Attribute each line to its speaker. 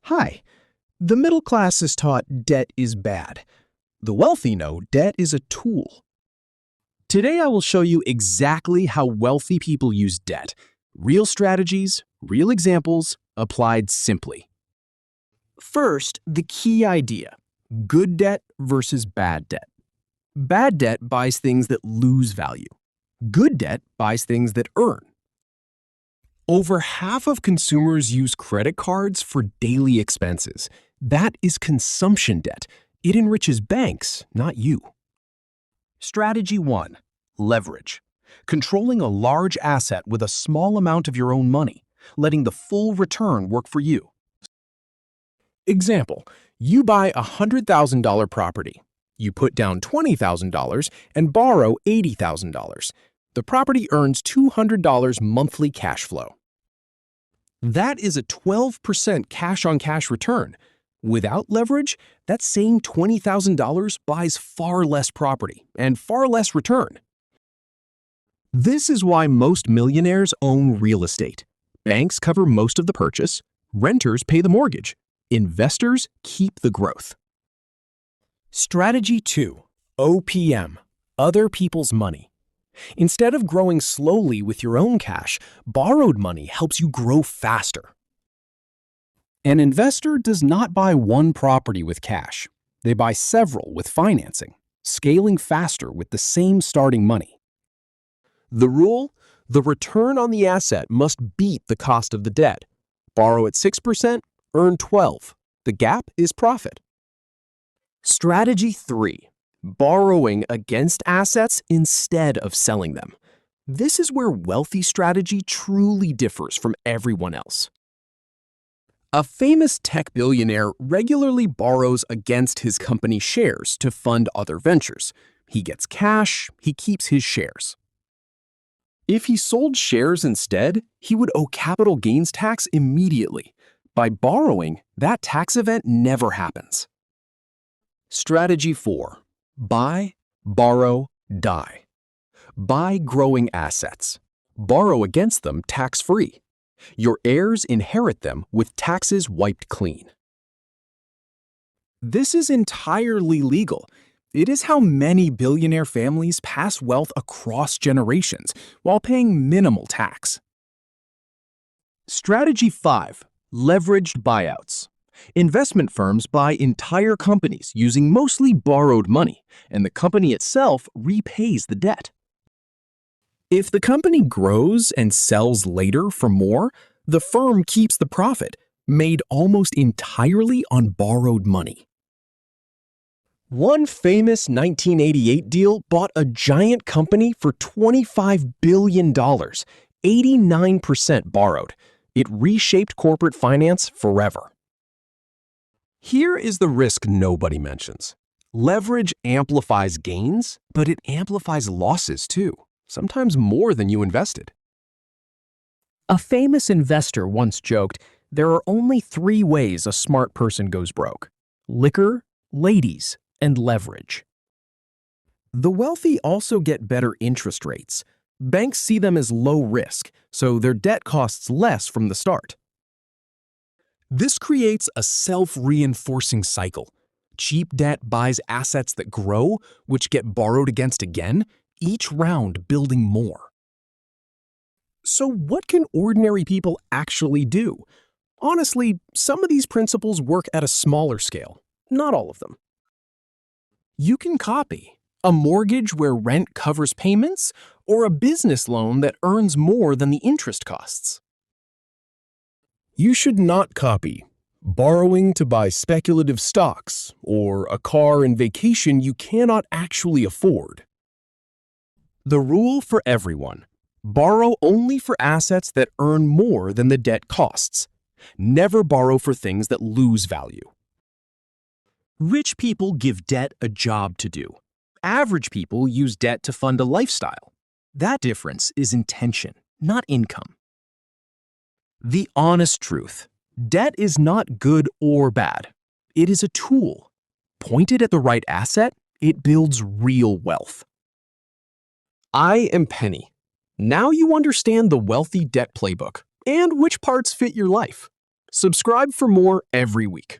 Speaker 1: Hi. The middle class is taught debt is bad. The wealthy know debt is a tool. Today I will show you exactly how wealthy people use debt. Real strategies, real examples, applied simply. First, the key idea: good debt versus bad debt. Bad debt buys things that lose value. Good debt buys things that earn. Over half of consumers use credit cards for daily expenses. That is consumption debt. It enriches banks, not you. Strategy 1. Leverage. Controlling a large asset with a small amount of your own money, letting the full return work for you. Example: you buy a $100,000 property. You put down $20,000 and borrow $80,000. The property earns $200 monthly cash flow. That is a 12% cash-on-cash return. Without leverage, that same $20,000 buys far less property and far less return. This is why most millionaires own real estate. Banks cover most of the purchase, renters pay the mortgage, investors keep the growth. Strategy 2. OPM, other people's money. Instead of growing slowly with your own cash, borrowed money helps you grow faster. An investor does not buy one property with cash. They buy several with financing, scaling faster with the same starting money. The rule: the return on the asset must beat the cost of the debt. Borrow at 6%, earn 12%. The gap is profit. Strategy 3. Borrowing against assets instead of selling them. This is where wealthy strategy truly differs from everyone else. A famous tech billionaire regularly borrows against his company shares to fund other ventures. He gets cash, he keeps his shares. If he sold shares instead, he would owe capital gains tax immediately. By borrowing, that tax event never happens. Strategy 4. Buy, borrow, die. Buy growing assets. Borrow against them tax-free. Your heirs inherit them with taxes wiped clean. This is entirely legal. It is how many billionaire families pass wealth across generations while paying minimal tax. Strategy 5. Leveraged buyouts. Investment firms buy entire companies using mostly borrowed money, and the company itself repays the debt. If the company grows and sells later for more, the firm keeps the profit, made almost entirely on borrowed money. One famous 1988 deal bought a giant company for $25 billion, 89% borrowed. It reshaped corporate finance forever. Here is the risk nobody mentions. Leverage amplifies gains, but it amplifies losses too, sometimes more than you invested. A famous investor once joked, there are only 3 ways a smart person goes broke: liquor, ladies, and leverage. The wealthy also get better interest rates. Banks see them as low risk, so their debt costs less from the start. This creates a self-reinforcing cycle. Cheap debt buys assets that grow, which get borrowed against again, each round building more. So what can ordinary people actually do? Honestly, some of these principles work at a smaller scale, not all of them. You can copy a mortgage where rent covers payments, or a business loan that earns more than the interest costs. You should not copy borrowing to buy speculative stocks or a car and vacation you cannot actually afford. The rule for everyone: borrow only for assets that earn more than the debt costs. Never borrow for things that lose value. Rich people give debt a job to do. Average people use debt to fund a lifestyle. That difference is intention, not income. The honest truth: debt is not good or bad. It is a tool. Pointed at the right asset, it builds real wealth. I am Penny. Now you understand the wealthy debt playbook and which parts fit your life. Subscribe for more every week.